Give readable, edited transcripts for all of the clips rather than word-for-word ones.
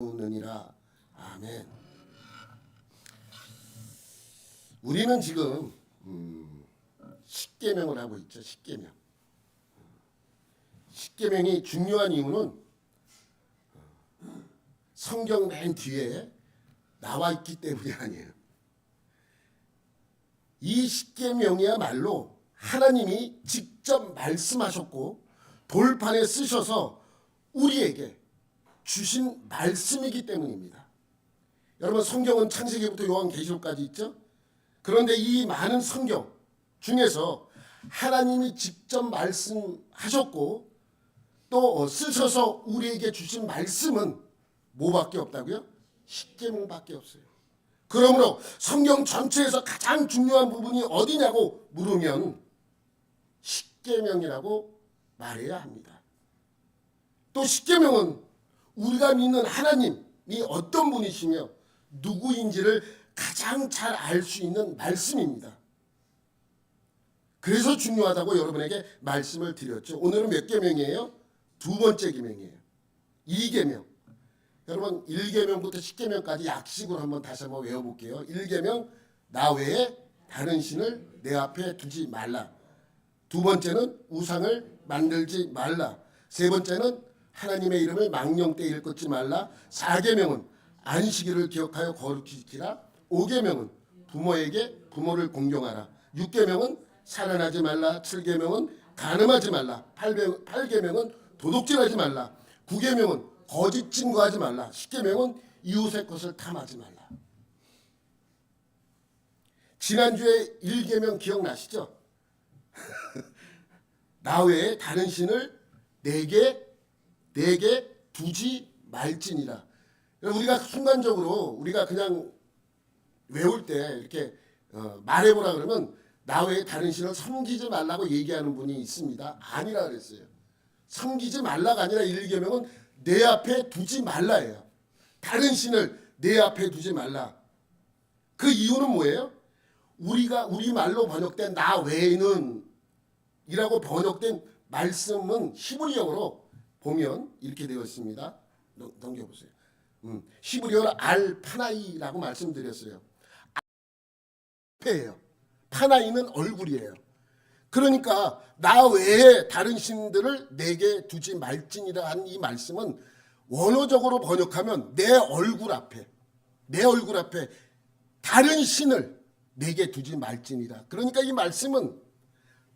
느니라. 아멘. 우리는 지금 십계명을 하고 있죠. 십계명. 십계명이 중요한 이유는 성경 맨 뒤에 나와 있기 때문이 아니에요. 이 십계명이야말로 하나님이 직접 말씀하셨고 돌판에 쓰셔서 우리에게 주신 말씀이기 때문입니다. 여러분, 성경은 창세기부터 요한계시록까지 있죠. 그런데 이 많은 성경 중에서 하나님이 직접 말씀하셨고 또 쓰셔서 우리에게 주신 말씀은 뭐밖에 없다고요? 십계명밖에 없어요. 그러므로 성경 전체에서 가장 중요한 부분이 어디냐고 물으면 십계명이라고 말해야 합니다. 또 십계명은 우리가 믿는 하나님이 어떤 분이시며 누구인지를 가장 잘 알 수 있는 말씀입니다. 그래서 중요하다고 여러분에게 말씀을 드렸죠. 오늘은 몇 계명이에요? 두 번째 계명이에요. 2계명. 여러분 1계명부터 10계명까지 약식으로 다시 한번 외워볼게요. 1계명, 나 외에 다른 신을 내 앞에 두지 말라. 두 번째는 우상을 만들지 말라. 세 번째는 하나님의 이름을 망령되이 일컫지 말라. 4계명은 안식일을 기억하여 거룩히 지키라. 5계명은 부모를 공경하라. 6계명은 살인하지 말라. 7계명은 간음하지 말라. 8계명은 도둑질하지 말라. 9계명은 거짓 증거하지 말라. 10계명은 이웃의 것을 탐하지 말라. 지난주에 1계명 기억나시죠? 나 외에 다른 신을 내게 두지 말지니라. 우리가 순간적으로 우리가 그냥 외울 때 이렇게 말해보라 그러면 나 외에 다른 신을 섬기지 말라고 얘기하는 분이 있습니다. 아니라 그랬어요. 섬기지 말라가 아니라 1계명은 내 앞에 두지 말라예요. 다른 신을 내 앞에 두지 말라. 그 이유는 뭐예요? 우리 말로 번역된 나 외에는 이라고 번역된 말씀은 히브리어로 보면 이렇게 되어 있습니다. 넘겨보세요. 히브리어로 알파나이라고 말씀드렸어요. 앞에예요. 파나이는 얼굴이에요. 그러니까 나 외에 다른 신들을 내게 두지 말지니라 한 이 말씀은 원어적으로 번역하면 내 얼굴 앞에 다른 신을 내게 두지 말지니라. 그러니까 이 말씀은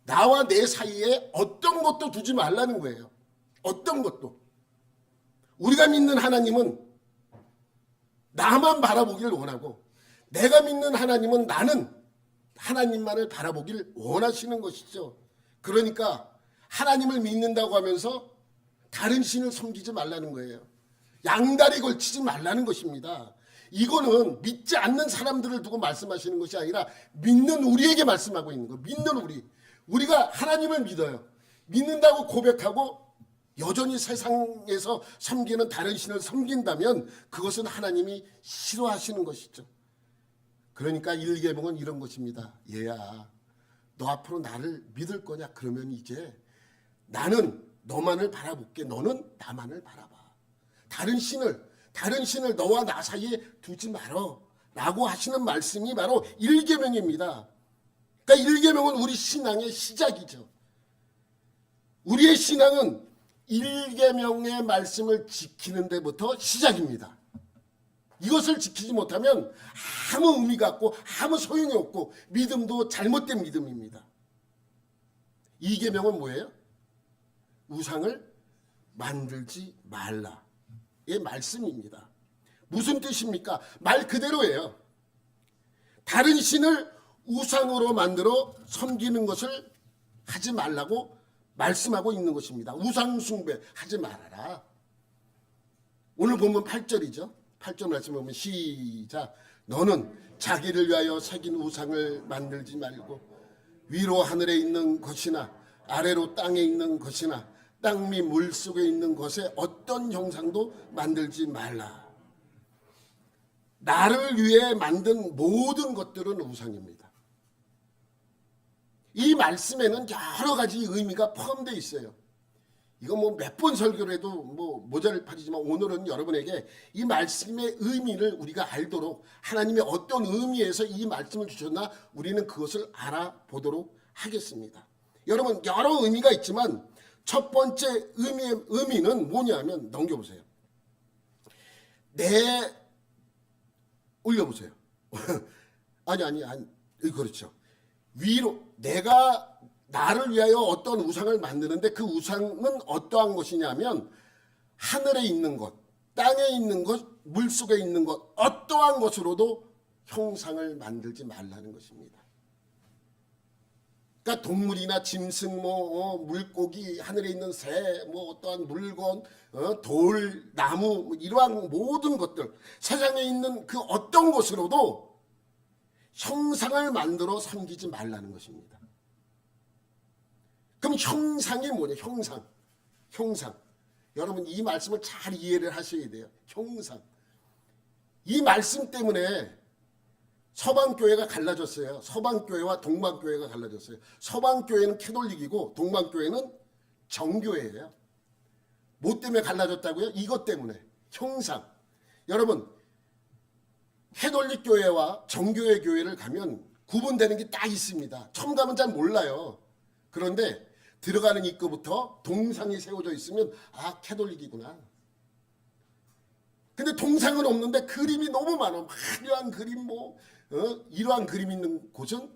나와 내 사이에 어떤 것도 두지 말라는 거예요. 어떤 것도. 우리가 믿는 하나님은 나만 바라보기를 원하고 내가 믿는 하나님은 나는 하나님만을 바라보기를 원하시는 것이죠. 그러니까 하나님을 믿는다고 하면서 다른 신을 섬기지 말라는 거예요. 양다리 걸치지 말라는 것입니다. 이거는 믿지 않는 사람들을 두고 말씀하시는 것이 아니라 믿는 우리에게 말씀하고 있는 거예요. 믿는 우리가 하나님을 믿어요. 믿는다고 고백하고 여전히 세상에서 섬기는 다른 신을 섬긴다면 그것은 하나님이 싫어하시는 것이죠. 그러니까 1계명은 이런 것입니다. 얘야, 너 앞으로 나를 믿을 거냐? 그러면 이제 나는 너만을 바라볼게. 너는 나만을 바라봐. 다른 신을 너와 나 사이에 두지 말어 라고 하시는 말씀이 바로 1계명입니다. 그러니까 1계명은 우리 신앙의 시작이죠. 우리의 신앙은 1계명의 말씀을 지키는 데부터 시작입니다. 이것을 지키지 못하면 아무 의미가 없고 아무 소용이 없고 믿음도 잘못된 믿음입니다. 2계명은 뭐예요? 우상을 만들지 말라의 말씀입니다. 무슨 뜻입니까? 말 그대로예요. 다른 신을 우상으로 만들어 섬기는 것을 하지 말라고 말씀하고 있는 것입니다. 우상 숭배 하지 말아라. 오늘 보면 8절이죠. 8절 말씀 보면 시작. 너는 자기를 위하여 새긴 우상을 만들지 말고 위로 하늘에 있는 것이나 아래로 땅에 있는 것이나 땅 및 물속에 있는 것에 어떤 형상도 만들지 말라. 나를 위해 만든 모든 것들은 우상입니다. 이 말씀에는 여러 가지 의미가 포함되어 있어요. 이거 뭐 몇 번 설교를 해도 뭐 모자를 파지지만 오늘은 여러분에게 이 말씀의 의미를 우리가 알도록 하나님이 어떤 의미에서 이 말씀을 주셨나 우리는 그것을 알아보도록 하겠습니다. 여러분 여러 의미가 있지만 첫 번째 의미는 뭐냐면 넘겨보세요. 올려보세요. 아니 그렇죠. 위로 내가 나를 위하여 어떤 우상을 만드는데 그 우상은 어떠한 것이냐면 하늘에 있는 것, 땅에 있는 것, 물속에 있는 것 어떠한 것으로도 형상을 만들지 말라는 것입니다. 그러니까 동물이나 짐승, 물고기, 하늘에 있는 새, 어떠한 물건, 돌, 나무 이러한 모든 것들 세상에 있는 그 어떤 것으로도 형상을 만들어 섬기지 말라는 것입니다. 그럼 형상이 뭐냐? 형상. 여러분 이 말씀을 잘 이해를 하셔야 돼요. 형상. 이 말씀 때문에 서방교회가 갈라졌어요. 서방교회와 동방교회가 갈라졌어요. 서방교회는 캐톨릭이고 동방교회는 정교회예요. 뭐 때문에 갈라졌다고요? 이것 때문에. 형상. 여러분 캐톨릭 교회와 정교회 교회를 가면 구분되는 게 딱 있습니다. 처음 가면 잘 몰라요. 그런데 들어가는 입구부터 동상이 세워져 있으면 아 캐톨릭이구나. 근데 동상은 없는데 그림이 너무 많아. 화려한 그림 이러한 그림 있는 곳은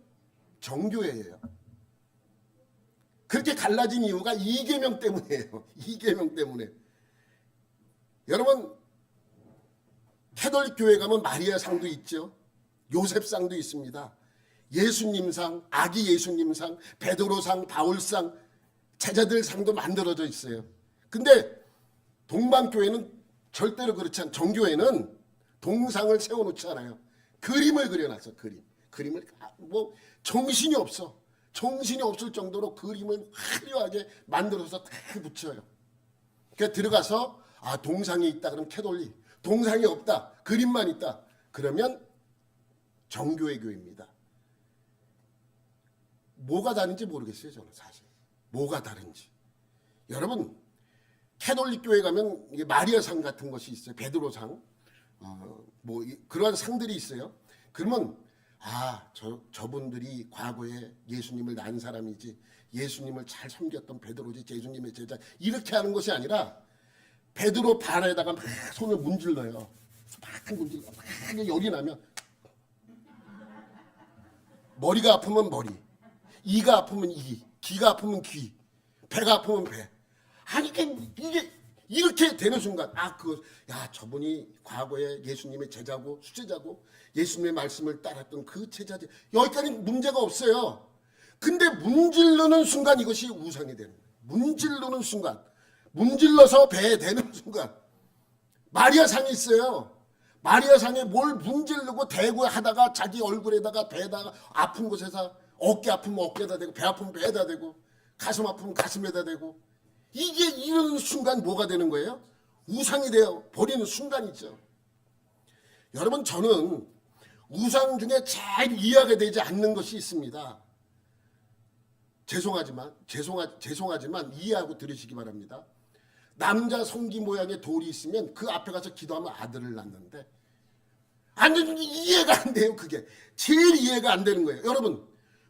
정교회예요. 그렇게 갈라진 이유가 이계명 때문이에요. 이계명 때문에. 여러분 캐톨릭 교회 가면 마리아상도 있죠. 요셉상도 있습니다. 예수님상, 아기 예수님상, 베드로상, 바울상, 제자들 상도 만들어져 있어요. 근데 동방교회는 절대로 그렇지 않아요. 정교회는 동상을 세워놓지 않아요. 그림을 그려놨어. 그림을 정신이 없어. 정신이 없을 정도로 그림을 화려하게 만들어서 다 붙여요. 그러니까 들어가서 동상이 있다 그러면 캐톨릭, 동상이 없다 그림만 있다 그러면 정교회 교회입니다. 뭐가 다른지 모르겠어요. 저는 사실 뭐가 다른지. 여러분 캐톨릭 교회 가면 마리아상 같은 것이 있어요. 베드로상 그러한 상들이 있어요. 그러면 저분들이 과거에 예수님을 낳은 사람이지 예수님을 잘 섬겼던 베드로지 예수님의 제자 이렇게 하는 것이 아니라 베드로 발에다가 막 손을 문질러요. 막 문질러 막 열이 나면 머리가 아프면 머리, 이가 아프면 이, 귀가 아프면 귀, 배가 아프면 배. 아니 이게 이렇게 되는 순간 저분이 과거에 예수님의 제자고 수제자고 예수님의 말씀을 따랐던 그 제자지 여기까지 문제가 없어요. 근데 문지르는 순간 이것이 우상이 되는 거예요. 문지르는 순간 문질러서 배에 대는 순간 마리아상이 있어요. 마리아상에 뭘 문지르고 대고 하다가 자기 얼굴에다가 배에다가 아픈 곳에서 어깨 아프면 어깨에다 대고 배 아프면 배에다 대고 가슴 아프면 가슴에다 대고 이게 이런 순간 뭐가 되는 거예요? 우상이 되어 버리는 순간이죠. 여러분 저는 우상 중에 잘 이해가 되지 않는 것이 있습니다. 죄송하지만 이해하고 들으시기 바랍니다. 남자 성기 모양의 돌이 있으면 그 앞에 가서 기도하면 아들을 낳는데 이해가 안 돼요. 그게 제일 이해가 안 되는 거예요. 여러분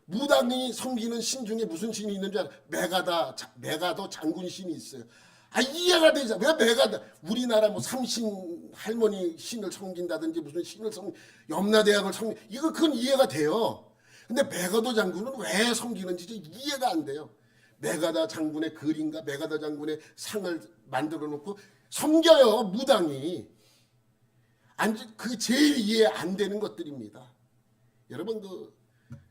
무당이 섬기는 신 중에 무슨 신이 있는 줄 알아요? 메가더 장군 신이 있어요. 이해가 되지 않아요. 왜 메가더 우리나라 삼신 할머니 신을 섬긴다든지 무슨 신을 염라대왕을 그건 이해가 돼요. 근데 메가더 장군은 왜 섬기는지 이해가 안 돼요. 메가더 장군의 글인가 메가더 장군의 상을 만들어 놓고 섬겨요. 무당이. 그 제일 이해 안 되는 것들입니다. 여러분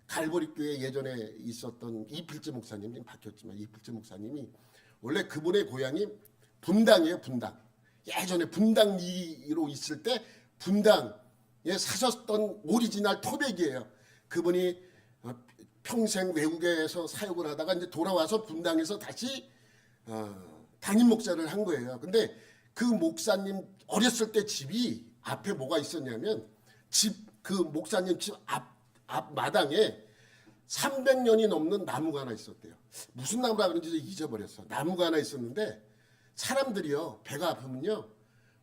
갈보리 교회 예전에 있었던 이필재 목사님 지금 바뀌었지만 이필재 목사님이 원래 그분의 고향이 분당이에요. 분당. 예전에 분당리로 있을 때 분당에 사셨던 오리지널 토백이에요. 그분이 평생 외국에서 사역을 하다가 이제 돌아와서 분당에서 다시 담임 목사를 한 거예요. 근데 그 목사님 어렸을 때 집이 앞에 뭐가 있었냐면 그 목사님 집 앞 마당에 300년이 넘는 나무가 하나 있었대요. 무슨 나무라 그런지 잊어버렸어. 나무가 하나 있었는데 사람들이요, 배가 아프면요,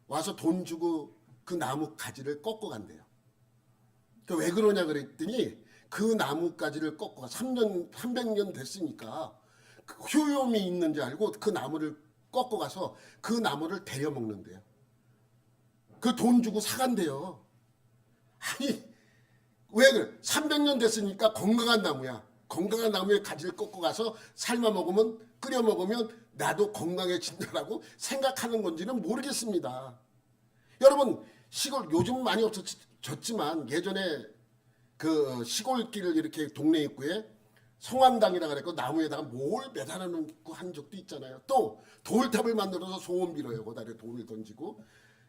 와서 돈 주고 그 나무 가지를 꺾어 간대요. 왜 그러냐 그랬더니 그 나무가지를 꺾어 300년 됐으니까 효용이 있는지 알고 그 나무를 꺾어 가서 그 나무를 데려 먹는데요. 그 돈 주고 사간대요. 아니, 왜 그래? 300년 됐으니까 건강한 나무야. 건강한 나무의 가지를 꺾어 가서 삶아 먹으면, 끓여 먹으면 나도 건강해진다라고 생각하는 건지는 모르겠습니다. 여러분, 시골 요즘 많이 없어졌지만 예전에 그 시골길 이렇게 동네 입구에 성황당이라 그랬고 나무에다가 뭘 매달아 놓고 한 적도 있잖아요. 또 돌탑을 만들어서 소원 빌어요. 거기다 돌을 던지고.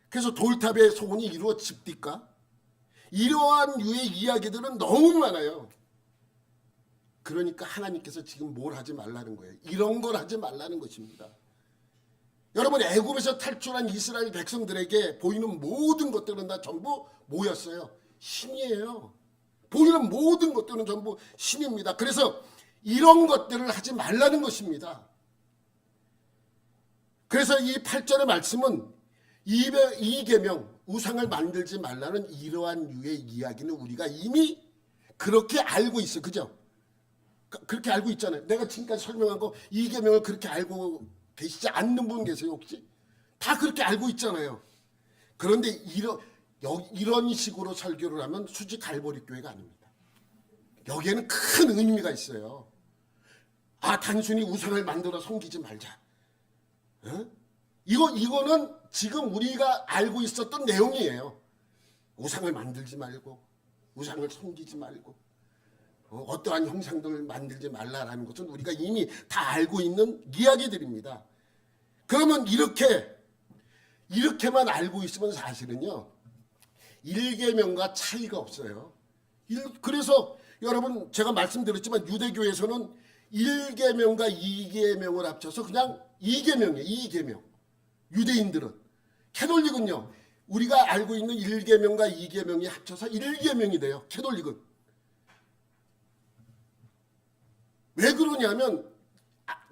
그래서 돌탑의 소원이 이루어집니까? 이러한 유의 이야기들은 너무 많아요. 그러니까 하나님께서 지금 뭘 하지 말라는 거예요. 이런 걸 하지 말라는 것입니다. 여러분, 애굽에서 탈출한 이스라엘 백성들에게 보이는 모든 것들은 다 전부 뭐였어요? 신이에요. 보이는 모든 것들은 전부 신입니다. 그래서 이런 것들을 하지 말라는 것입니다. 그래서 이 8절의 말씀은 이계명, 우상을 만들지 말라는 이러한 유의 이야기는 우리가 이미 그렇게 알고 있어요. 그죠? 그렇게 알고 있잖아요. 내가 지금까지 설명한 거 이계명을 그렇게 알고 계시지 않는 분 계세요 혹시? 다 그렇게 알고 있잖아요. 그런데 이런 식으로 설교를 하면 수지 갈보리 교회가 아닙니다. 여기에는 큰 의미가 있어요. 아, 단순히 우상을 만들어 섬기지 말자. 어? 이거는 지금 우리가 알고 있었던 내용이에요. 우상을 만들지 말고, 우상을 섬기지 말고, 어떠한 형상들을 만들지 말라라는 것은 우리가 이미 다 알고 있는 이야기들입니다. 그러면 이렇게만 알고 있으면 사실은요, 1계명과 차이가 없어요. 그래서 여러분, 제가 말씀드렸지만 유대교에서는 1계명과 2계명을 합쳐서 그냥 2계명이에요. 2계명. 유대인들은. 캐톨릭은요, 우리가 알고 있는 1계명과 2계명이 합쳐서 1계명이 돼요. 캐톨릭은. 왜 그러냐면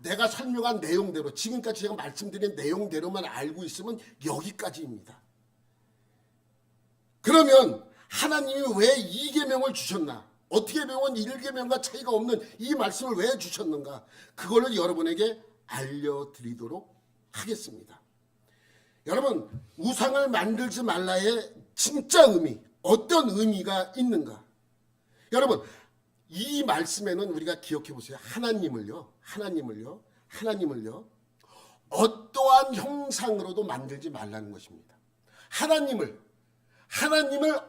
내가 설명한 내용대로, 지금까지 제가 말씀드린 내용대로만 알고 있으면 여기까지입니다. 그러면 하나님이 왜 2계명을 주셨나? 어떻게 보면 1계명과 차이가 없는 이 말씀을 왜 주셨는가? 그거를 여러분에게 알려드리도록 하겠습니다. 여러분, 우상을 만들지 말라의 진짜 의미, 어떤 의미가 있는가? 여러분, 이 말씀에는 우리가 기억해 보세요. 하나님을요, 어떠한 형상으로도 만들지 말라는 것입니다. 하나님을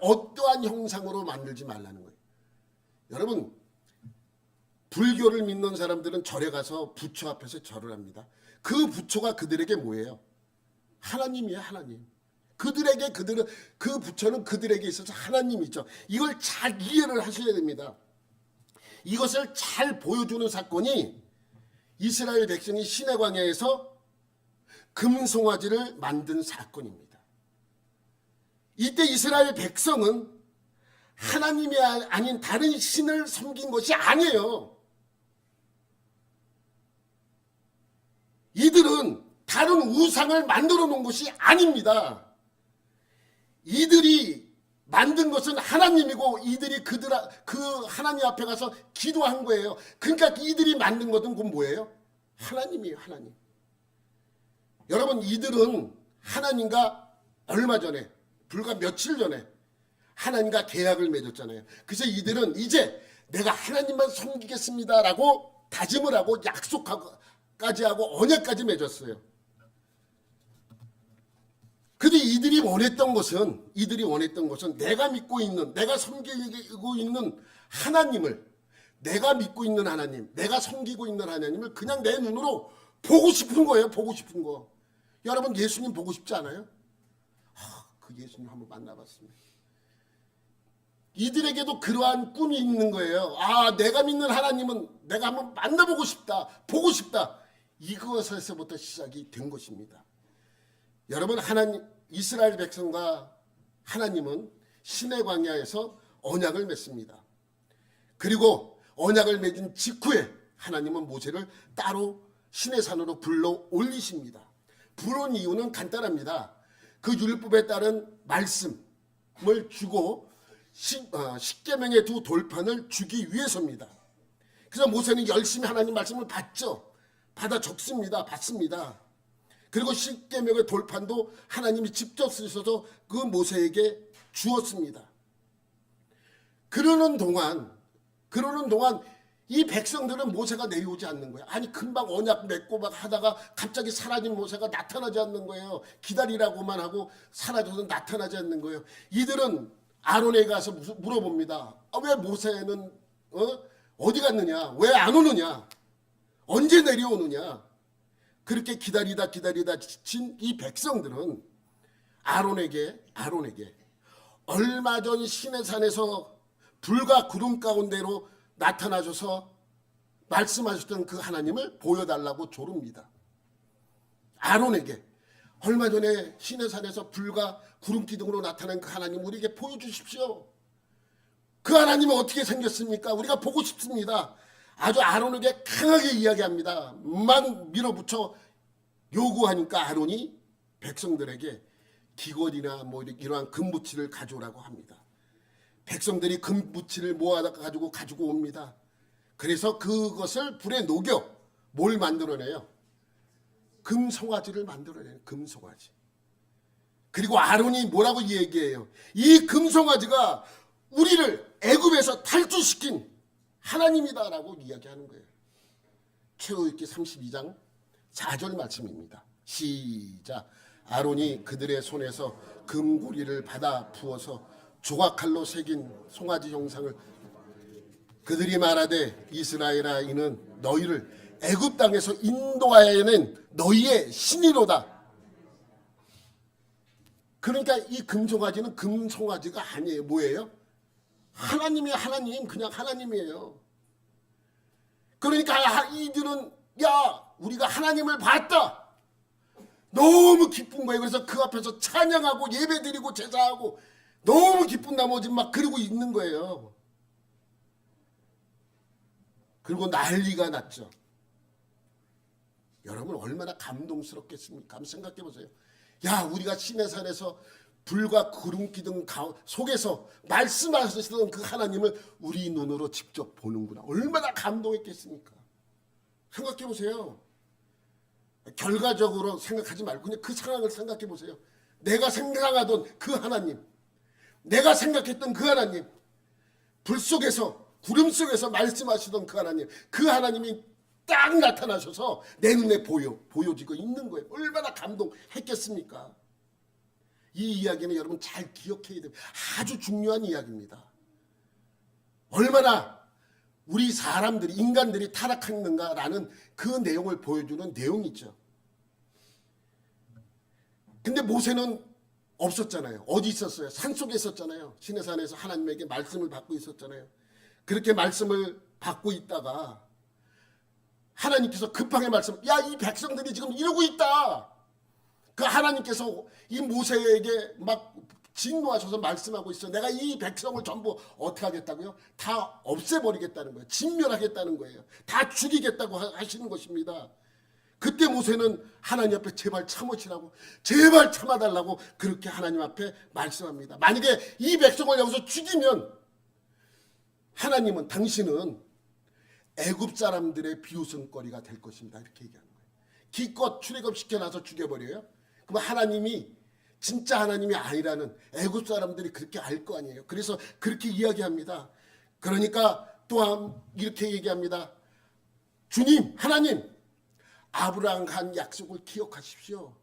어떠한 형상으로 만들지 말라는 거예요. 여러분, 불교를 믿는 사람들은 절에 가서 부처 앞에서 절을 합니다. 그 부처가 그들에게 뭐예요? 하나님이에요, 하나님. 그 부처는 그들에게 있어서 하나님이죠. 이걸 잘 이해를 하셔야 됩니다. 이것을 잘 보여주는 사건이 이스라엘 백성이 시내 광야에서 금송아지를 만든 사건입니다. 이때 이스라엘 백성은 하나님이 아닌 다른 신을 섬긴 것이 아니에요. 이들은 다른 우상을 만들어 놓은 것이 아닙니다. 이들이 만든 것은 하나님이고 이들이 그 하나님 앞에 가서 기도한 거예요. 그러니까 이들이 만든 것은 그건 뭐예요? 하나님이에요, 하나님. 여러분, 이들은 하나님과 얼마 전에, 불과 며칠 전에 하나님과 계약을 맺었잖아요. 그래서 이들은 이제 내가 하나님만 섬기겠습니다라고 다짐을 하고 약속까지 하고 언약까지 맺었어요. 근데 이들이 원했던 것은 내가 믿고 있는, 내가 섬기고 있는 하나님을, 내가 믿고 있는 하나님, 내가 섬기고 있는 하나님을 그냥 내 눈으로 보고 싶은 거예요. 보고 싶은 거. 여러분, 예수님 보고 싶지 않아요? 그 예수님 한번 만나봤습니다. 이들에게도 그러한 꿈이 있는 거예요. 아, 내가 믿는 하나님은 내가 한번 만나보고 싶다, 보고 싶다. 이것에서부터 시작이 된 것입니다. 여러분, 이스라엘 백성과 하나님은 시내 광야에서 언약을 맺습니다. 그리고 언약을 맺은 직후에 하나님은 모세를 따로 시내산으로 불러 올리십니다. 부른 이유는 간단합니다. 그 율법에 따른 말씀을 주고 십계명의 두 돌판을 주기 위해서입니다. 그래서 모세는 열심히 하나님 말씀을 받죠. 받아 적습니다. 받습니다. 그리고 십계명의 돌판도 하나님이 직접 쓰셔서 그 모세에게 주었습니다. 그러는 동안 이 백성들은 모세가 내려오지 않는 거예요. 아니 금방 언약 맺고 막 하다가 갑자기 사라진 모세가 나타나지 않는 거예요. 기다리라고만 하고 사라져서 나타나지 않는 거예요. 이들은 아론에게 가서 물어봅니다. 왜 모세는 어디 갔느냐? 왜 안 오느냐? 언제 내려오느냐? 그렇게 기다리다 지친 이 백성들은 아론에게 얼마 전 시내산에서 불과 구름 가운데로 나타나셔서 말씀하셨던 그 하나님을 보여달라고 조릅니다. 아론에게 얼마 전에 시내산에서 불과 구름 기둥으로 나타난 그 하나님 우리에게 보여주십시오. 그 하나님은 어떻게 생겼습니까? 우리가 보고 싶습니다. 아주 아론에게 강하게 이야기합니다. 막 밀어붙여 요구하니까 아론이 백성들에게 기걸이나 뭐 이러한 금붙이를 가져오라고 합니다. 백성들이 금붙이를 모아가지고 가지고 옵니다. 그래서 그것을 불에 녹여 뭘 만들어내요? 금송아지를 만들어내요. 금송아지. 그리고 아론이 뭐라고 얘기해요? 이 금송아지가 우리를 애굽에서 탈출시킨 하나님이다라고 이야기하는 거예요. 출애굽기 32장 4절 말씀입니다. 시작. 아론이 그들의 손에서 금고리를 받아 부어서 조각칼로 새긴 송아지 형상을 그들이 말하되 이스라엘아 이는 너희를 애굽 땅에서 인도하여낸 너희의 신이로다. 그러니까 이 금송아지는 금송아지가 아니에요. 뭐예요? 하나님이에요. 하나님. 그냥 하나님이에요. 그러니까 이들은 우리가 하나님을 봤다. 너무 기쁜 거예요. 그래서 그 앞에서 찬양하고 예배드리고 제사하고 너무 기쁜 나머지 막 그러고 있는 거예요. 그리고 난리가 났죠. 여러분 얼마나 감동스럽겠습니까? 한번 생각해 보세요. 우리가 시내산에서 불과 구름 기둥 속에서 말씀하시던 그 하나님을 우리 눈으로 직접 보는구나. 얼마나 감동했겠습니까? 생각해 보세요. 결과적으로 생각하지 말고 그냥 그 상황을 생각해 보세요. 내가 생각하던 그 하나님, 내가 생각했던 그 하나님, 불 속에서 구름 속에서 말씀하시던 그 하나님이 딱 나타나셔서 내 눈에 보여지고 있는 거예요. 얼마나 감동했겠습니까? 이 이야기는 여러분 잘 기억해야 돼요. 아주 중요한 이야기입니다. 얼마나 우리 사람들이 인간들이 타락했는가라는 그 내용을 보여주는 내용이죠. 근데 모세는 없었잖아요. 어디 있었어요? 산속에 있었잖아요. 시내산에서 하나님에게 말씀을 받고 있었잖아요. 그렇게 말씀을 받고 있다가 하나님께서 급하게 이 백성들이 지금 이러고 있다. 그 하나님께서 이 모세에게 막 진노하셔서 말씀하고 있어. 내가 이 백성을 전부 어떻게 하겠다고요? 다 없애버리겠다는 거예요. 진멸하겠다는 거예요. 다 죽이겠다고 하시는 것입니다. 그때 모세는 하나님 앞에 제발 참으시라고, 제발 참아달라고 그렇게 하나님 앞에 말씀합니다. 만약에 이 백성을 여기서 죽이면 하나님은 당신은 애굽 사람들의 비웃음거리가 될 것입니다. 이렇게 얘기하는 거예요. 기껏 출애굽시켜놔서 죽여버려요. 그럼 하나님이 진짜 하나님이 아니라는 애굽 사람들이 그렇게 알 거 아니에요. 그래서 그렇게 이야기합니다. 그러니까 또한 이렇게 얘기합니다. 주님, 하나님, 아브라함과 한 약속을 기억하십시오.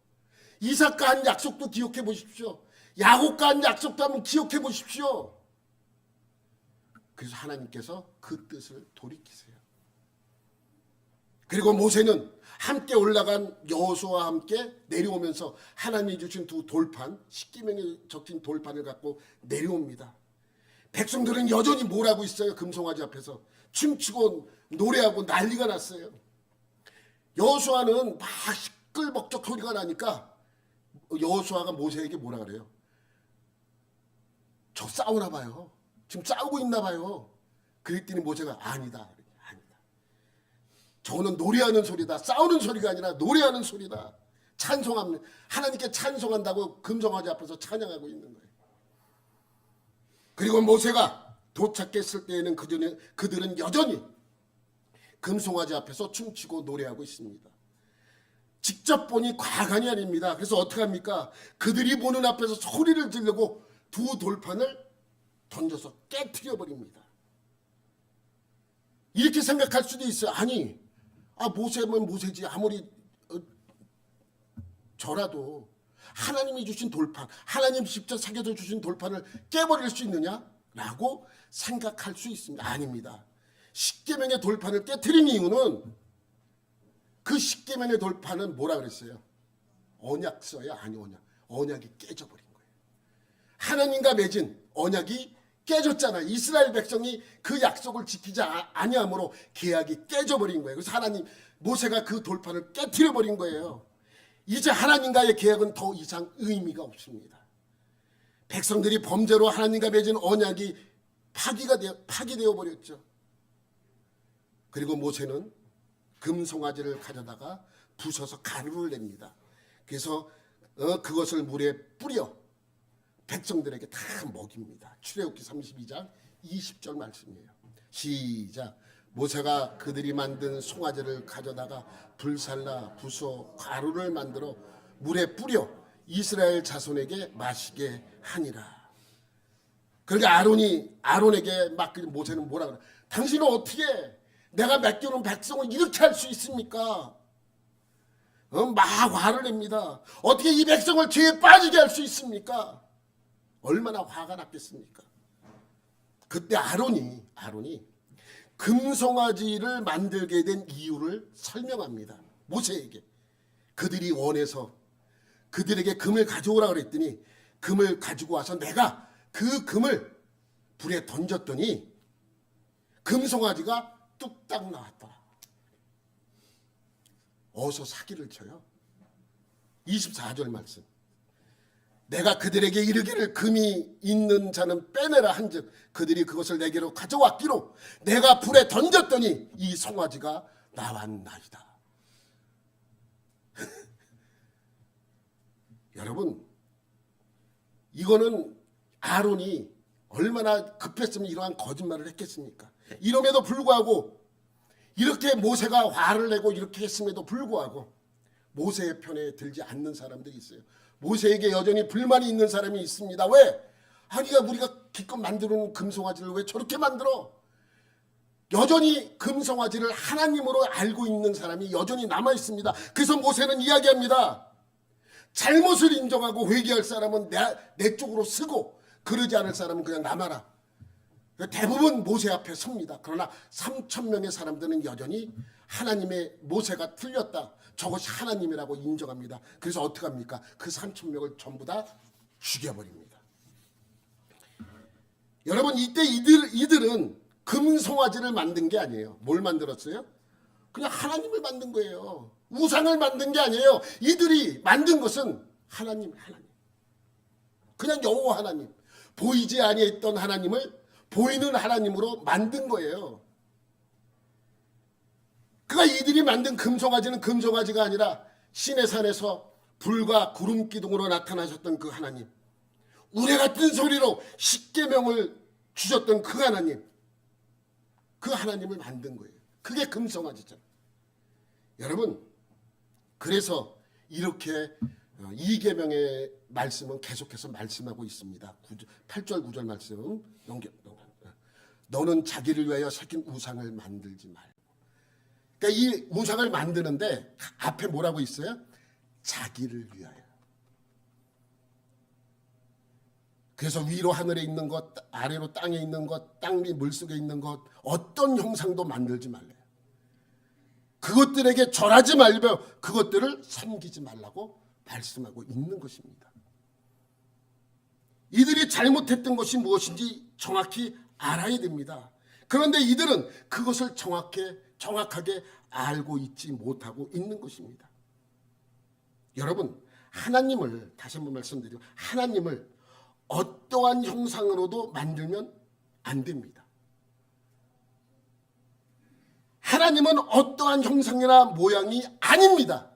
이삭과 한 약속도 기억해 보십시오. 야곱과 한 약속도 한번 기억해 보십시오. 그래서 하나님께서 그 뜻을 돌이키세요. 그리고 모세는 함께 올라간 여호수아와 함께 내려오면서 하나님이 주신 두 돌판, 십계명이 적힌 돌판을 갖고 내려옵니다. 백성들은 여전히 뭘 하고 있어요? 금송아지 앞에서 춤추고 노래하고 난리가 났어요. 여호수아는 막 시끌벅적 소리가 나니까 여호수아가 모세에게 뭐라 그래요? 저 싸우나 봐요. 지금 싸우고 있나 봐요. 그랬더니 모세가 아니다. 저는 노래하는 소리다. 싸우는 소리가 아니라 노래하는 소리다. 찬송합니다. 하나님께 찬송한다고 금송아지 앞에서 찬양하고 있는 거예요. 그리고 모세가 도착했을 때에는 그들은 여전히 금송아지 앞에서 춤추고 노래하고 있습니다. 직접 보니 과간이 아닙니다. 그래서 어떻게 합니까? 그들이 보는 앞에서 소리를 지르고 두 돌판을 던져서 깨트려 버립니다. 이렇게 생각할 수도 있어요. 아니, 모세면 모세지. 아무리 저라도 하나님이 주신 돌판, 하나님 직접 새겨져 주신 돌판을 깨버릴 수 있느냐? 라고 생각할 수 있습니다. 아닙니다. 십계명의 돌판을 깨트린 이유는 그 십계명의 돌판은 뭐라 그랬어요? 언약서야. 아니, 언약이 깨져버린 거예요. 하나님과 맺은 언약이 깨졌잖아요. 이스라엘 백성이 그 약속을 지키지 아니함으로 계약이 깨져버린 거예요. 그래서 모세가 그 돌판을 깨트려버린 거예요. 이제 하나님과의 계약은 더 이상 의미가 없습니다. 백성들이 범죄로 하나님과 맺은 언약이 파기되어 버렸죠. 그리고 모세는 금송아지를 가져다가 부숴서 가루를 냅니다. 그래서 그것을 물에 뿌려 백성들에게 다 먹입니다. 출애굽기 32장 20절 말씀이에요. 시작. 모세가 그들이 만든 송아지를 가져다가 불살라 부숴 가루를 만들어 물에 뿌려 이스라엘 자손에게 마시게 하니라. 그러니까 아론에게 맡긴 모세는 뭐라 그래? 당신은 어떻게 내가 맡겨놓은 백성을 이렇게 할 수 있습니까? 막 화를 냅니다. 어떻게 이 백성을 죄에 빠지게 할 수 있습니까? 얼마나 화가 났겠습니까? 그때 아론이 금송아지를 만들게 된 이유를 설명합니다. 모세에게. 그들이 원해서 그들에게 금을 가져오라 그랬더니 금을 가지고 와서 내가 그 금을 불에 던졌더니 금송아지가 뚝딱 나왔더라. 어서 사기를 쳐요. 24절 말씀. 내가 그들에게 이르기를 금이 있는 자는 빼내라 한즉 그들이 그것을 내게로 가져왔기로 내가 불에 던졌더니 이 송아지가 나왔나이다. 여러분, 이거는 아론이 얼마나 급했으면 이러한 거짓말을 했겠습니까? 이럼에도 불구하고 이렇게 모세가 화를 내고 이렇게 했음에도 불구하고 모세의 편에 들지 않는 사람들이 있어요. 모세에게 여전히 불만이 있는 사람이 있습니다. 왜? 우리가 기껏 만드는 금송아지를 왜 저렇게 만들어? 여전히 금송아지를 하나님으로 알고 있는 사람이 여전히 남아 있습니다. 그래서 모세는 이야기합니다. 잘못을 인정하고 회개할 사람은 내 쪽으로 쓰고 그러지 않을 사람은 그냥 남아라. 대부분 모세 앞에 섭니다. 그러나 3,000명의 사람들은 여전히 하나님의 모세가 틀렸다. 저것이 하나님이라고 인정합니다. 그래서 어떻게 합니까? 그 3,000명을 전부 다 죽여버립니다. 여러분, 이때 이들은 금송아지를 만든 게 아니에요. 뭘 만들었어요? 그냥 하나님을 만든 거예요. 우상을 만든 게 아니에요. 이들이 만든 것은 하나님. 그냥 여호와 하나님. 보이지 아니했던 하나님을 보이는 하나님으로 만든 거예요. 그러니까 이들이 만든 금송아지는 금송아지가 아니라 시내산에서 불과 구름 기둥으로 나타나셨던 그 하나님, 우레 같은 소리로 십계명을 주셨던 그 하나님, 그 하나님을 만든 거예요. 그게 금송아지잖아요. 여러분, 그래서 이렇게 이 계명의 말씀은 계속해서 말씀하고 있습니다. 8절 9절 말씀 너는 자기를 위하여 새긴 우상을 만들지 말고. 그러니까 이 우상을 만드는데 앞에 뭐라고 있어요? 자기를 위하여. 그래서 위로 하늘에 있는 것, 아래로 땅에 있는 것, 땅 위 물속에 있는 것, 어떤 형상도 만들지 말래요. 그것들에게 절하지 말며 그것들을 섬기지 말라고 말씀하고 있는 것입니다. 이들이 잘못했던 것이 무엇인지 정확히 알아야 됩니다. 그런데 이들은 그것을 정확하게 알고 있지 못하고 있는 것입니다. 여러분, 하나님을 다시 한번 말씀드리고 하나님을 어떠한 형상으로도 만들면 안 됩니다. 하나님은 어떠한 형상이나 모양이 아닙니다.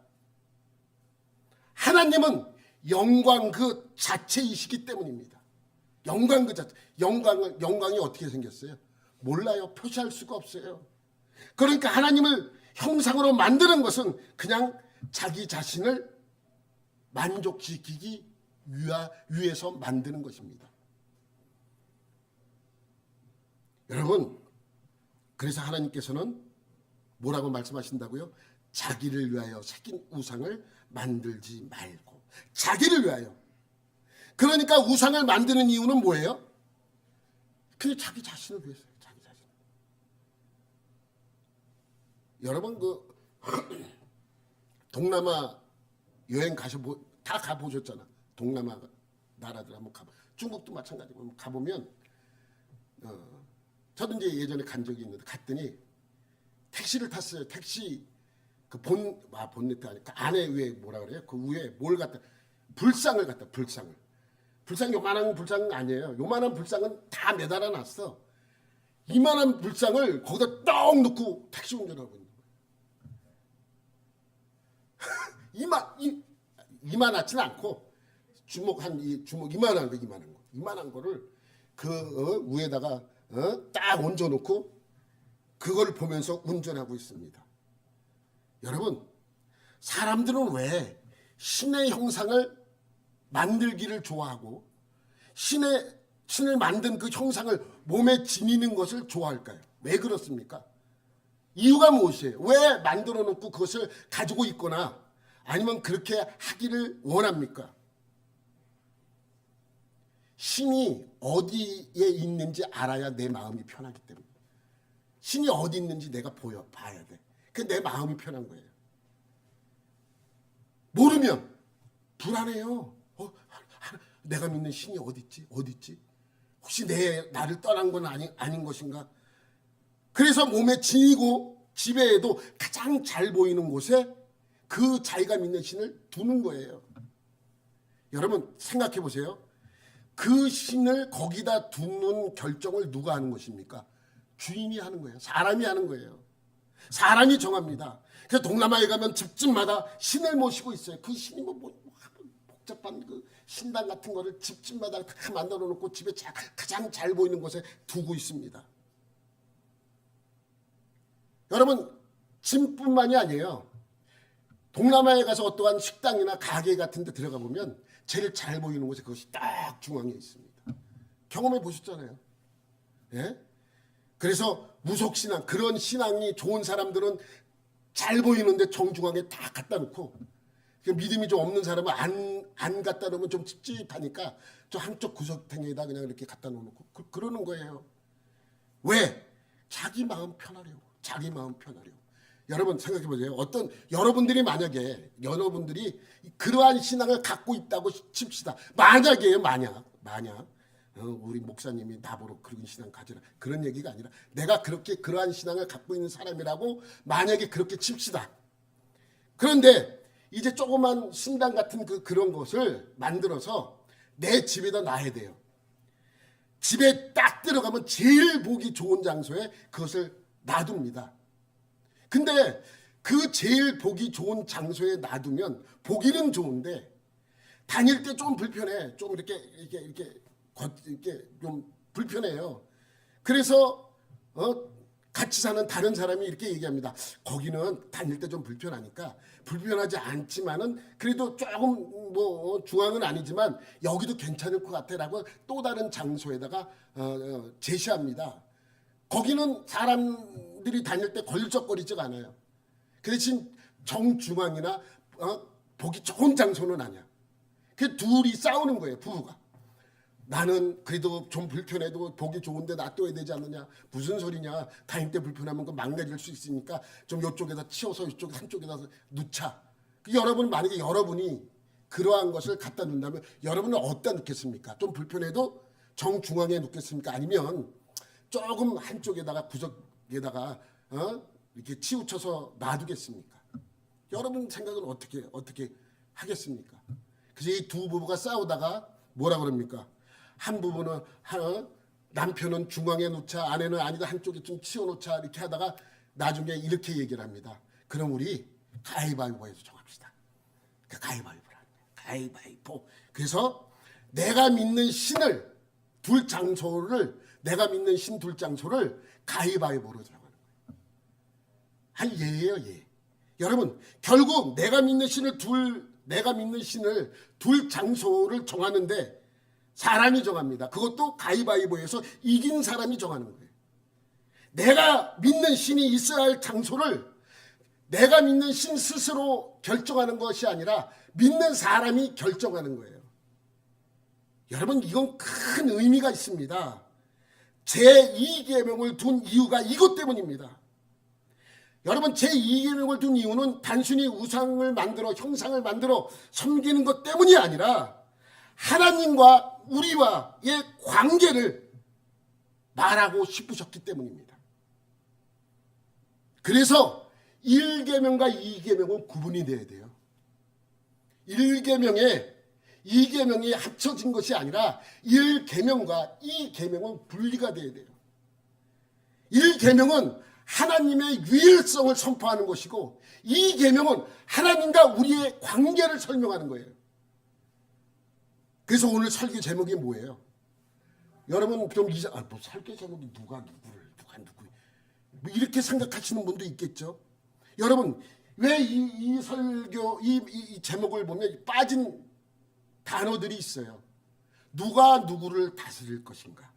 하나님은 영광 그 자체이시기 때문입니다. 영광 그 자체. 영광이 어떻게 생겼어요? 몰라요. 표시할 수가 없어요. 그러니까 하나님을 형상으로 만드는 것은 그냥 자기 자신을 만족시키기 위해서 만드는 것입니다. 여러분, 그래서 하나님께서는 뭐라고 말씀하신다고요? 자기를 위하여 새긴 우상을 만들지 말고. 자기를 위하여. 그러니까 우상을 만드는 이유는 뭐예요? 그냥 자기 자신을 위해서요. 자기 자신. 여러분 동남아 여행 다 가보셨잖아. 동남아 나라들 한번 가봐. 중국도 마찬가지고 가보면 저도 이제 예전에 간 적이 있는데 갔더니 택시를 탔어요. 택시 그 본네트 아니 그 안에 위에 뭐라 그래요? 그 위에 뭘 갖다 불상을 갖다 불상 요만한 불상은 아니에요. 요만한 불상은 다 매달아 놨어. 이만한 불상을 거기다 떡 넣고 택시 운전하고 있는 거예요. 이만하지는 않고 주먹 이만한 거를 그 위에다가 딱 얹어놓고 그걸 보면서 운전하고 있습니다. 여러분, 사람들은 왜 신의 형상을 만들기를 좋아하고 신을 만든 그 형상을 몸에 지니는 것을 좋아할까요? 왜 그렇습니까? 이유가 무엇이에요? 왜 만들어 놓고 그것을 가지고 있거나 아니면 그렇게 하기를 원합니까? 신이 어디에 있는지 알아야 내 마음이 편하기 때문에. 신이 어디 있는지 내가 봐야 돼. 그게 내 마음이 편한 거예요. 모르면 불안해요. 내가 믿는 신이 어디 있지? 혹시 나를 떠난 건 아닌 것인가? 그래서 몸에 지니고 지배해도 가장 잘 보이는 곳에 그 자기가 믿는 신을 두는 거예요. 여러분 생각해 보세요. 그 신을 거기다 두는 결정을 누가 하는 것입니까? 주인이 하는 거예요. 사람이 하는 거예요. 사람이 정합니다. 그래서 동남아에 가면 집집마다 신을 모시고 있어요. 그 신이 복잡한 그 신당 같은 거를 집집마다 다 만들어 놓고 집에 가장 잘 보이는 곳에 두고 있습니다. 여러분, 짐뿐만이 아니에요. 동남아에 가서 어떠한 식당이나 가게 같은 데 들어가 보면 제일 잘 보이는 곳에 그것이 딱 중앙에 있습니다. 경험해 보셨잖아요. 예? 그래서 무속신앙, 그런 신앙이 좋은 사람들은 잘 보이는데 정중앙에 다 갖다 놓고 믿음이 좀 없는 사람은 안 갖다 놓으면 좀 찝찝하니까 저 한쪽 구석탱이에다 그냥 이렇게 갖다 놓고 그러는 거예요. 왜? 자기 마음 편하려고. 자기 마음 편하려고. 여러분 생각해 보세요. 여러분들이 만약에 그러한 신앙을 갖고 있다고 칩시다. 만약이에요. 만약 우리 목사님이 나보러 그런 신앙 가지라 그런 얘기가 아니라 내가 그러한 신앙을 갖고 있는 사람이라고 만약에 그렇게 칩시다. 그런데 이제 조그만 신당 같은 그런 것을 만들어서 내 집에다 놔야 돼요. 집에 딱 들어가면 제일 보기 좋은 장소에 그것을 놔둡니다. 근데 그 제일 보기 좋은 장소에 놔두면 보기는 좋은데 다닐 때 좀 불편해. 좀 이렇게 좀 불편해요. 그래서 같이 사는 다른 사람이 이렇게 얘기합니다. 거기는 다닐 때 좀 불편하니까 불편하지 않지만은 그래도 조금 중앙은 아니지만 여기도 괜찮을 것 같아라고 또 다른 장소에다가 제시합니다. 거기는 사람들이 다닐 때 걸적거리지가 않아요. 그 대신 정중앙이나 보기 좋은 장소는 아니야. 그 둘이 싸우는 거예요, 부부가. 나는 그래도 좀 불편해도 보기 좋은데 놔둬야 되지 않느냐. 무슨 소리냐. 다닐 때 불편하면 그 망가질 수 있으니까 좀 이쪽에다 치워서 이쪽 한쪽에다 놓자. 여러분 만약에 여러분이 그러한 것을 갖다 놓는다면 여러분은 어디다 놓겠습니까? 좀 불편해도 정중앙에 놓겠습니까? 아니면 조금 한쪽에다가 구석에다가 이렇게 치우쳐서 놔두겠습니까? 여러분 생각은 어떻게 하겠습니까? 그래서 이 두 부부가 싸우다가 뭐라 그럽니까? 한 부부는 남편은 중앙에 놓자, 아내는 아니다 한쪽에 좀 치워놓자 이렇게 하다가 나중에 이렇게 얘기를 합니다. 그럼 우리 가위바위보해서 정합시다. 그 가위바위보를 하는 거예요. 가위바위보. 그래서 내가 믿는 신을 둘 장소를 내가 믿는 신 둘 장소를 가위바위보로 정하는 거예요. 한 예예요, 예. 여러분, 결국 내가 믿는 신을 둘 장소를 정하는데 사람이 정합니다. 그것도 가위바위보에서 이긴 사람이 정하는 거예요. 내가 믿는 신이 있어야 할 장소를 내가 믿는 신 스스로 결정하는 것이 아니라 믿는 사람이 결정하는 거예요. 여러분, 이건 큰 의미가 있습니다. 제2계명을 둔 이유가 이것 때문입니다. 여러분, 제2계명을 둔 이유는 단순히 우상을 만들어 형상을 만들어 섬기는 것 때문이 아니라 하나님과 우리와의 관계를 말하고 싶으셨기 때문입니다. 그래서 1계명과 2계명은 구분이 돼야 돼요. 1계명에 2계명이 합쳐진 것이 아니라 1계명과 2계명은 분리가 돼야 돼요. 1계명은 하나님의 유일성을 선포하는 것이고 2계명은 하나님과 우리의 관계를 설명하는 거예요. 그래서 오늘 설교 제목이 뭐예요? 여러분 좀 설교 제목이 누가 누구 뭐 이렇게 생각하시는 분도 있겠죠. 여러분, 왜 이 설교 이 제목을 보면 빠진 단어들이 있어요. 누가 누구를 다스릴 것인가,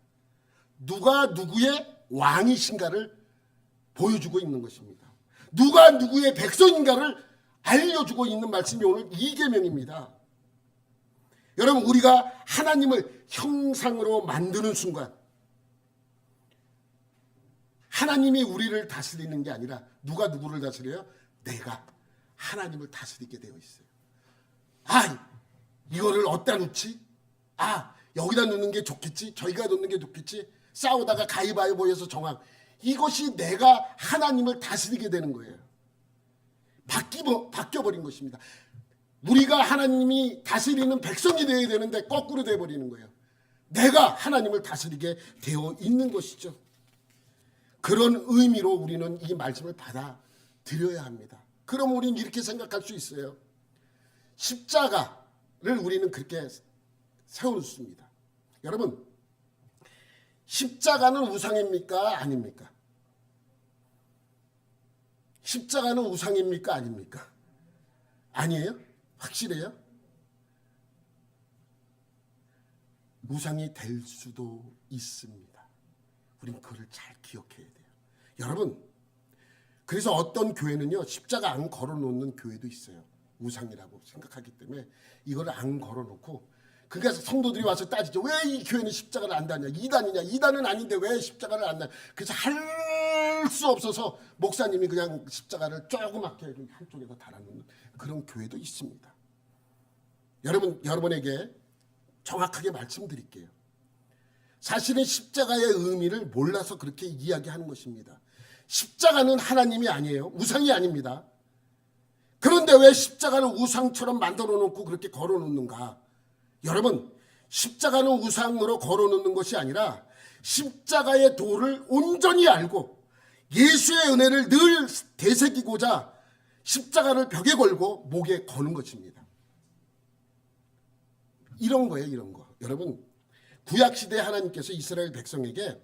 누가 누구의 왕이신가를 보여주고 있는 것입니다. 누가 누구의 백성인가를 알려주고 있는 말씀이 오늘 2계명입니다. 여러분, 우리가 하나님을 형상으로 만드는 순간 하나님이 우리를 다스리는 게 아니라 누가 누구를 다스려요? 내가 하나님을 다스리게 되어 있어요. 이거를 어디다 놓지? 여기다 놓는 게 좋겠지? 저기가 놓는 게 좋겠지? 싸우다가 가위바위보에서 정한 이것이 내가 하나님을 다스리게 되는 거예요. 바뀌어버린 것입니다. 우리가 하나님이 다스리는 백성이 되어야 되는데 거꾸로 되어버리는 거예요. 내가 하나님을 다스리게 되어 있는 것이죠. 그런 의미로 우리는 이 말씀을 받아들여야 합니다. 그럼 우리는 이렇게 생각할 수 있어요. 십자가를 우리는 그렇게 세워놓습니다. 여러분, 십자가는 우상입니까? 아닙니까? 십자가는 우상입니까? 아닙니까? 아니에요? 확실해요? 우상이 될 수도 있습니다. 우린 그걸 잘 기억해야 돼요. 여러분, 그래서 어떤 교회는요, 십자가 안 걸어놓는 교회도 있어요. 우상이라고 생각하기 때문에 이걸 안 걸어놓고, 그러니까 성도들이 와서 따지죠. 왜 이 교회는 십자가를 안 다냐? 2단이냐? 2단은 아닌데 왜 십자가를 안 다냐? 그래서 할 수 없어서 목사님이 그냥 십자가를 조그맣게 한쪽에다 달아놓는 그런 교회도 있습니다. 여러분에게 정확하게 말씀드릴게요. 사실은 십자가의 의미를 몰라서 그렇게 이야기하는 것입니다. 십자가는 하나님이 아니에요. 우상이 아닙니다. 그런데 왜 십자가를 우상처럼 만들어 놓고 그렇게 걸어 놓는가? 여러분, 십자가는 우상으로 걸어 놓는 것이 아니라 십자가의 도를 온전히 알고 예수의 은혜를 늘 되새기고자 십자가를 벽에 걸고 목에 거는 것입니다. 이런 거예요, 이런 거. 여러분, 구약시대 하나님께서 이스라엘 백성에게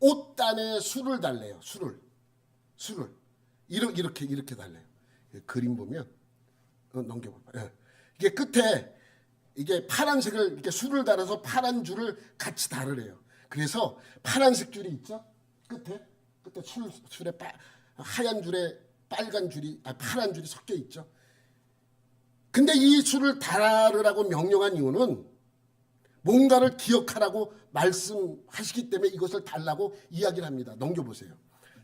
옷단에 술을 달래요. 술을 이렇게 달래요. 그림 보면 넘겨봐봐. 이게 끝에 이게 파란색을 이렇게 술을 달아서 파란 줄을 같이 달으래요. 그래서 파란색 줄이 있죠. 끝에 술에 하얀 줄에 빨간 줄이 파란 줄이 섞여 있죠. 근데 이 술을 달으라고 명령한 이유는 뭔가를 기억하라고 말씀하시기 때문에 이것을 달라고 이야기를 합니다. 넘겨보세요.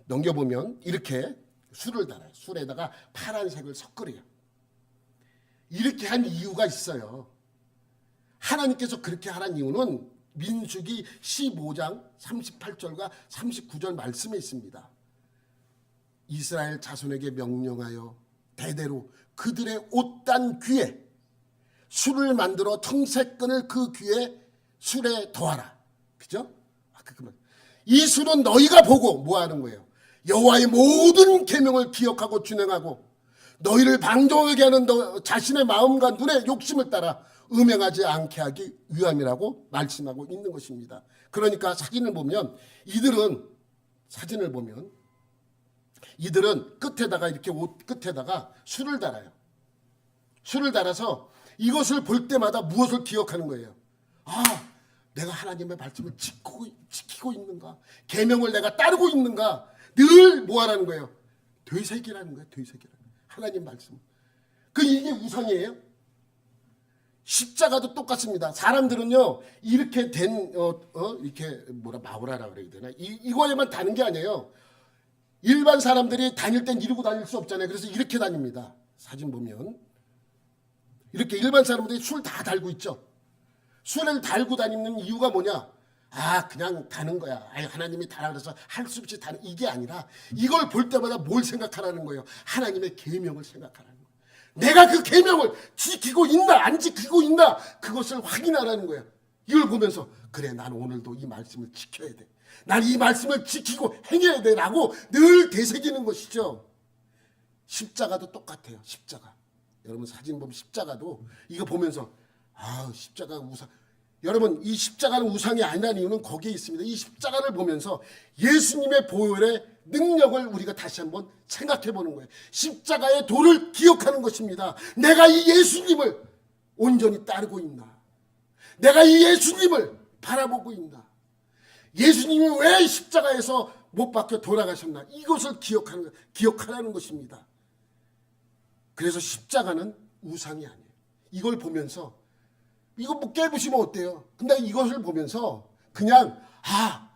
넘겨보면 이렇게 술을 달아요. 술에다가 파란색을 섞으래요. 이렇게 한 이유가 있어요. 하나님께서 그렇게 하란 이유는 민수기 15장 38절과 39절 말씀에 있습니다. 이스라엘 자손에게 명령하여 대대로 그들의 옷단 귀에 술을 만들어 청색끈을 그 귀에 술에 더하라. 그죠? 이 술은 너희가 보고 뭐 하는 거예요? 여호와의 모든 계명을 기억하고 준행하고 너희를 방종하게 하는 너 자신의 마음과 눈의 욕심을 따라 음행하지 않게 하기 위함이라고 말씀하고 있는 것입니다. 그러니까 사진을 보면 이들은 끝에다가 이렇게 옷 끝에다가 술을 달아요. 술을 달아서 이것을 볼 때마다 무엇을 기억하는 거예요. 아, 내가 하나님의 말씀을 지키고 있는가? 계명을 내가 따르고 있는가? 늘 뭐하라는 거예요? 되새기라는 거예요. 되새기라는 거예요. 하나님 말씀. 이게 우상이에요? 십자가도 똑같습니다. 사람들은요, 이렇게 된, 이렇게 마우라라 그래야 되나? 이거에만 다는 게 아니에요. 일반 사람들이 다닐 땐 이러고 다닐 수 없잖아요. 그래서 이렇게 다닙니다. 사진 보면. 이렇게 일반 사람들이 술 다 달고 있죠. 술을 달고 다니는 이유가 뭐냐? 아, 그냥 다는 거야. 하나님이 달아 그래서 할 수 없이 다는 이게 아니라 이걸 볼 때마다 뭘 생각하라는 거예요? 하나님의 계명을 생각하라는 거예요. 내가 그 계명을 지키고 있나 안 지키고 있나 그것을 확인하라는 거예요. 이걸 보면서 그래, 난 오늘도 이 말씀을 지켜야 돼. 난 이 말씀을 지키고 행해야 돼 라고 늘 되새기는 것이죠. 십자가도 똑같아요. 십자가. 여러분 사진 보면 십자가도 이거 보면서 아, 십자가 우상. 여러분 이 십자가는 우상이 아니라는 이유는 거기에 있습니다. 이 십자가를 보면서 예수님의 보혈의 능력을 우리가 다시 한번 생각해 보는 거예요. 십자가의 도를 기억하는 것입니다. 내가 이 예수님을 온전히 따르고 있나? 내가 이 예수님을 바라보고 있나? 예수님이 왜 십자가에서 못 박혀 돌아가셨나? 이것을 기억하라는 것입니다. 그래서 십자가는 우상이 아니에요. 이걸 보면서 이거 뭐 깨부시면 어때요? 근데 이것을 보면서 그냥 아,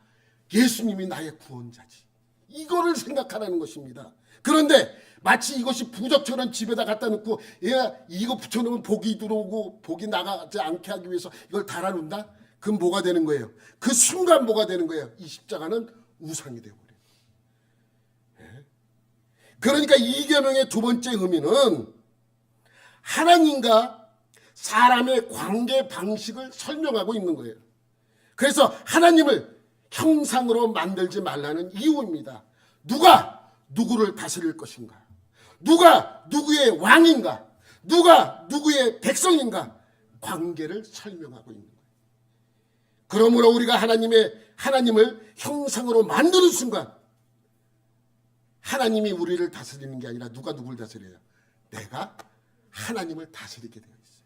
예수님이 나의 구원자지. 이거를 생각하라는 것입니다. 그런데 마치 이것이 부적처럼 집에다 갖다 놓고 이거 붙여놓으면 복이 들어오고 복이 나가지 않게 하기 위해서 이걸 달아놓는다? 그럼 뭐가 되는 거예요? 그 순간 뭐가 되는 거예요? 이 십자가는 우상이 되어버려요. 그러니까 이 계명의 두 번째 의미는 하나님과 사람의 관계 방식을 설명하고 있는 거예요. 그래서 하나님을 형상으로 만들지 말라는 이유입니다. 누가 누구를 다스릴 것인가? 누가 누구의 왕인가? 누가 누구의 백성인가? 관계를 설명하고 있는 거예요. 그러므로 우리가 하나님을 형상으로 만드는 순간 하나님이 우리를 다스리는 게 아니라 누가 누구를 다스려요? 내가 하나님을 다스리게 되어 있어요.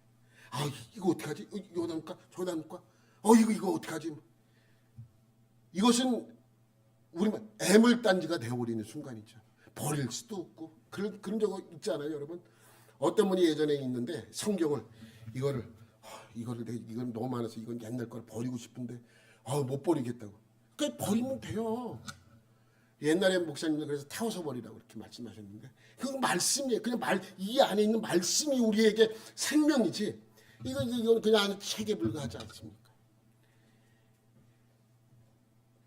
아, 이거 어떻게 하지? 이거 나눌까? 저거 나눌까? 이거 어떻게 하지? 이것은 우리만 애물단지가 되어버리는 순간이죠. 버릴 수도 없고 그런 적 있지 않아요, 여러분? 어떤 분이 예전에 있는데 성경을 이건 너무 많아서 이건 옛날 걸 버리고 싶은데 못 버리겠다고. 그러니까 버리면 돼요. 옛날에 목사님들 그래서 태워서 버리라고 그렇게 말씀하셨는데 그건 말씀이에요. 그냥 이 안에 있는 말씀이 우리에게 생명이지. 이건 그냥 아주 체계 불가하지 않습니까?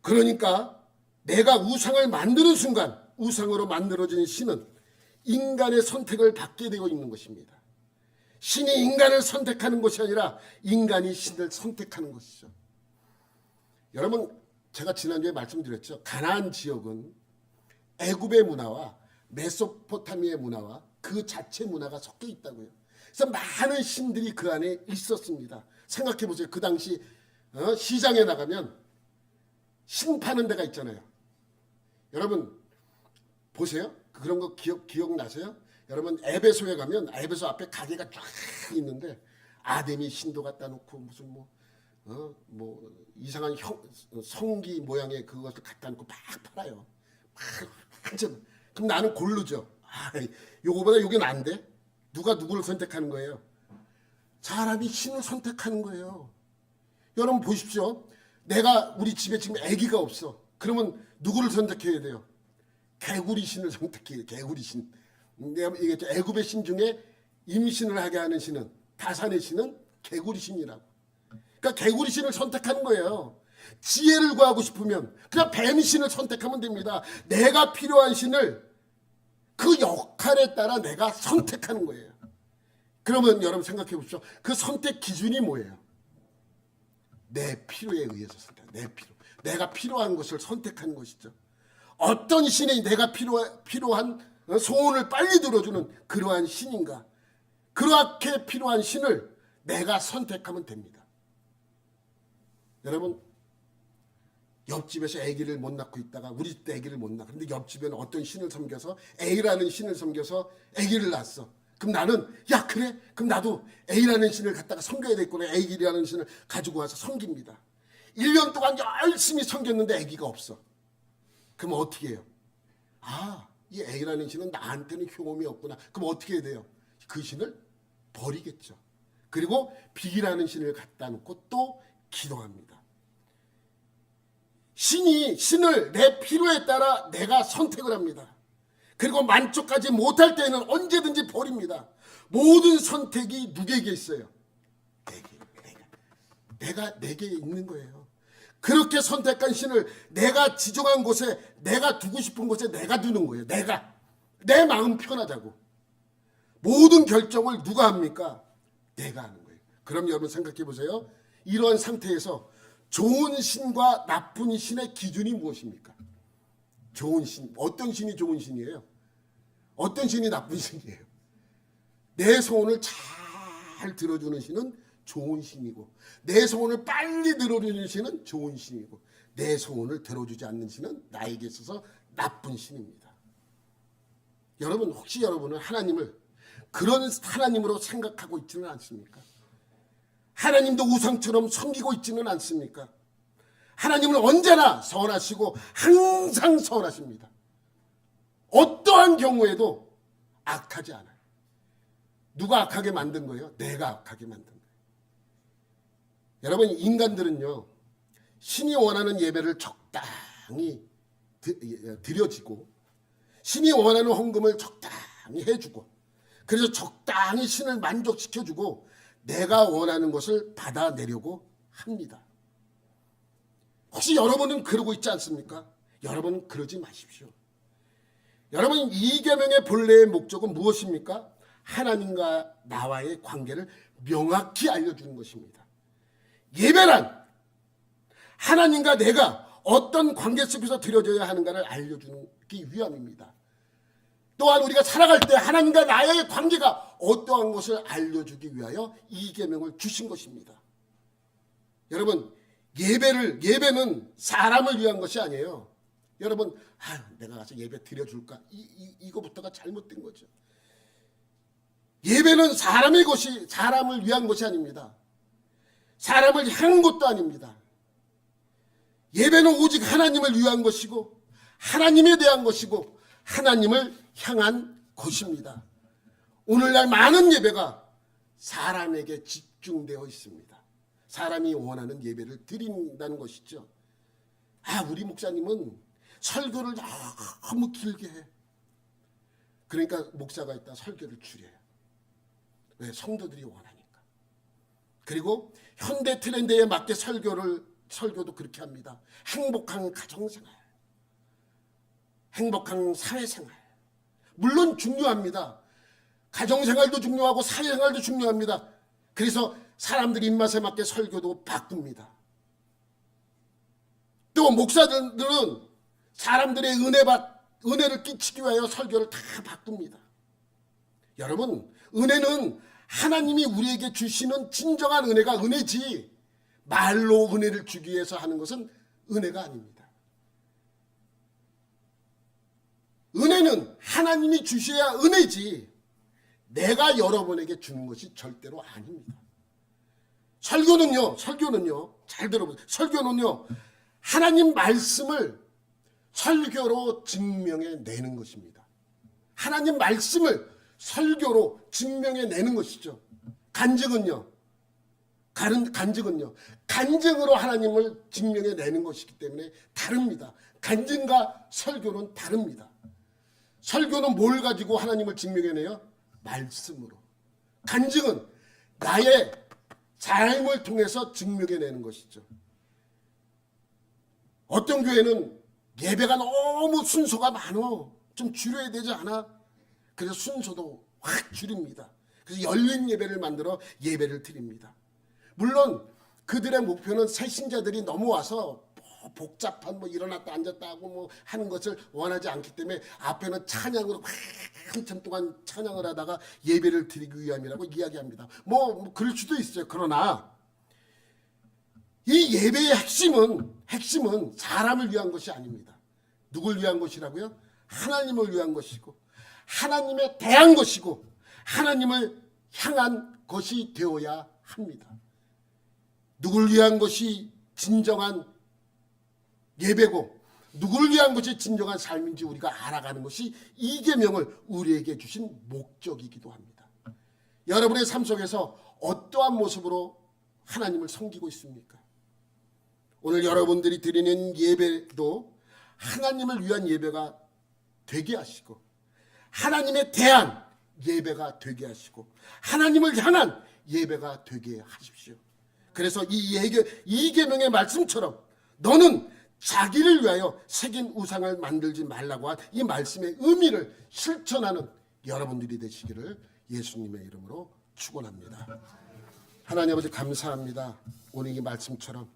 그러니까 내가 우상을 만드는 순간 우상으로 만들어진 신은 인간의 선택을 받게 되어 있는 것입니다. 신이 인간을 선택하는 것이 아니라 인간이 신을 선택하는 것이죠. 여러분 제가 지난주에 말씀드렸죠. 가나안 지역은 애굽의 문화와 메소포타미아의 문화와 그 자체 문화가 섞여 있다고요. 그래서 많은 신들이 그 안에 있었습니다. 생각해 보세요. 그 당시 시장에 나가면 신 파는 데가 있잖아요. 여러분 보세요. 그런 거 기억나세요? 여러분 에베소에 가면 에베소 앞에 가게가 쫙 있는데 아데미 신도 갖다 놓고 무슨 뭐 이상한 성기 모양의 그것을 갖다 놓고 막 팔아요. 완전. 그럼 나는 고르죠. 요거보다 요게 나은데? 누가 누구를 선택하는 거예요? 사람이 신을 선택하는 거예요. 여러분 보십시오. 우리 집에 지금 아기가 없어. 그러면 누구를 선택해야 돼요? 개구리 신을 선택해요. 개구리 신. 내가 얘기했죠. 애굽의 신 중에 임신을 하게 하는 신은 다산의 신은 개구리 신이라고. 그러니까 개구리 신을 선택하는 거예요. 지혜를 구하고 싶으면 그냥 뱀 신을 선택하면 됩니다. 내가 필요한 신을 그 역할에 따라 내가 선택하는 거예요. 그러면 여러분 생각해 보십시오. 그 선택 기준이 뭐예요? 내 필요에 의해서 선택. 내 필요. 내가 필요한 것을 선택하는 것이죠. 어떤 신이 내가 필요한 소원을 빨리 들어주는 그러한 신인가? 그렇게 필요한 신을 내가 선택하면 됩니다. 여러분, 옆집에서 아기를 못 낳고 있다가 우리 집도 아기를 못 낳아. 그런데 옆집에는 어떤 신을 섬겨서 A라는 신을 섬겨서 아기를 낳았어. 그럼 나는 야 그래? 그럼 나도 A라는 신을 갖다가 섬겨야 되겠구나. A라는 신을 가지고 와서 섬깁니다. 1년 동안 열심히 섬겼는데 아기가 없어. 그럼 어떻게 해요? 아, 이 A라는 신은 나한테는 효험이 없구나. 그럼 어떻게 해야 돼요? 그 신을 버리겠죠. 그리고 B라는 신을 갖다 놓고 또 기도합니다. 신을 내 필요에 따라 내가 선택을 합니다. 그리고 만족하지 못할 때는 언제든지 버립니다. 모든 선택이 누구에게 있어요? 내게 있는 거예요. 그렇게 선택한 신을 내가 지정한 곳에, 내가 두고 싶은 곳에 내가 두는 거예요. 내 마음 편하자고. 모든 결정을 누가 합니까? 내가 하는 거예요. 그럼 여러분 생각해 보세요. 이러한 상태에서 좋은 신과 나쁜 신의 기준이 무엇입니까? 좋은 신, 어떤 신이 좋은 신이에요? 어떤 신이 나쁜 신이에요? 내 소원을 잘 들어주는 신은 좋은 신이고, 내 소원을 빨리 들어주는 신은 좋은 신이고, 내 소원을 들어주지 않는 신은 나에게 있어서 나쁜 신입니다. 여러분, 혹시 여러분은 하나님을 그런 하나님으로 생각하고 있지는 않습니까? 하나님도 우상처럼 섬기고 있지는 않습니까? 하나님은 언제나 선하시고 항상 선하십니다. 어떠한 경우에도 악하지 않아요. 누가 악하게 만든 거예요? 내가 악하게 만든 거예요. 여러분, 인간들은요, 신이 원하는 예배를 적당히 드려지고, 신이 원하는 헌금을 적당히 해주고, 그래서 적당히 신을 만족시켜주고 내가 원하는 것을 받아내려고 합니다. 혹시 여러분은 그러고 있지 않습니까? 여러분은 그러지 마십시오. 여러분, 이 계명의 본래의 목적은 무엇입니까? 하나님과 나와의 관계를 명확히 알려주는 것입니다. 예배란 하나님과 내가 어떤 관계 속에서 드려져야 하는가를 알려주기 위함입니다. 또한 우리가 살아갈 때 하나님과 나의 관계가 어떠한 것을 알려주기 위하여 이 계명을 주신 것입니다. 여러분, 예배는 사람을 위한 것이 아니에요. 여러분, 내가 가서 예배 드려줄까? 이거부터가 잘못된 거죠. 예배는 사람을 위한 것이 아닙니다. 사람을 향한 것도 아닙니다. 예배는 오직 하나님을 위한 것이고, 하나님에 대한 것이고, 하나님을 향한 곳입니다. 오늘날 많은 예배가 사람에게 집중되어 있습니다. 사람이 원하는 예배를 드린다는 것이죠. 우리 목사님은 설교를 너무 길게 해. 그러니까 목사가 있다 설교를 줄여요. 왜? 성도들이 원하니까. 그리고 현대 트렌드에 맞게 설교도 그렇게 합니다. 행복한 가정생활, 행복한 사회생활. 물론 중요합니다. 가정생활도 중요하고 사회생활도 중요합니다. 그래서 사람들 입맛에 맞게 설교도 바꿉니다. 또 목사들은 사람들의 은혜를 끼치기 위하여 설교를 다 바꿉니다. 여러분, 은혜는 하나님이 우리에게 주시는 진정한 은혜가 은혜지, 말로 은혜를 주기 위해서 하는 것은 은혜가 아닙니다. 은혜는 하나님이 주셔야 은혜지, 내가 여러분에게 주는 것이 절대로 아닙니다. 설교는요, 잘 들어보세요. 설교는요, 하나님 말씀을 설교로 증명해내는 것입니다. 하나님 말씀을 설교로 증명해내는 것이죠. 간증은요, 간증으로 하나님을 증명해내는 것이기 때문에 다릅니다. 간증과 설교는 다릅니다. 설교는 뭘 가지고 하나님을 증명해내요? 말씀으로. 간증은 나의 삶을 통해서 증명해내는 것이죠. 어떤 교회는 예배가 너무 순서가 많어. 좀 줄여야 되지 않아? 그래서 순서도 확 줄입니다. 그래서 열린 예배를 만들어 예배를 드립니다. 물론 그들의 목표는 새신자들이 넘어와서 복잡한 뭐 일어났다 앉았다 하고 뭐 하는 것을 원하지 않기 때문에 앞에는 찬양으로 한참 동안 찬양을 하다가 예배를 드리기 위함이라고 이야기합니다. 뭐 그럴 수도 있어요. 그러나 이 예배의 핵심은 사람을 위한 것이 아닙니다. 누굴 위한 것이라고요? 하나님을 위한 것이고 하나님에 대한 것이고 하나님을 향한 것이 되어야 합니다. 누굴 위한 것이 진정한 예배고 누굴 위한 것이 진정한 삶인지 우리가 알아가는 것이 이 계명을 우리에게 주신 목적이기도 합니다. 여러분의 삶 속에서 어떠한 모습으로 하나님을 섬기고 있습니까? 오늘 여러분들이 드리는 예배도 하나님을 위한 예배가 되게 하시고 하나님에 대한 예배가 되게 하시고 하나님을 향한 예배가 되게 하십시오. 그래서 이 계명의 말씀처럼 너는 자기를 위하여 새긴 우상을 만들지 말라고 한 이 말씀의 의미를 실천하는 여러분들이 되시기를 예수님의 이름으로 축원합니다. 하나님 아버지 감사합니다. 오늘 이 말씀처럼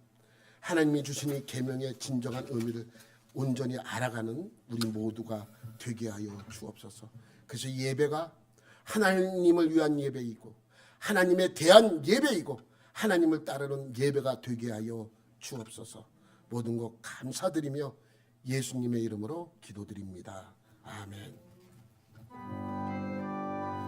하나님이 주신 이 계명의 진정한 의미를 온전히 알아가는 우리 모두가 되게 하여 주옵소서. 그래서 예배가 하나님을 위한 예배이고 하나님에 대한 예배이고 하나님을 따르는 예배가 되게 하여 주옵소서. 모든 것 감사드리며 예수님의 이름으로 기도드립니다. 아멘.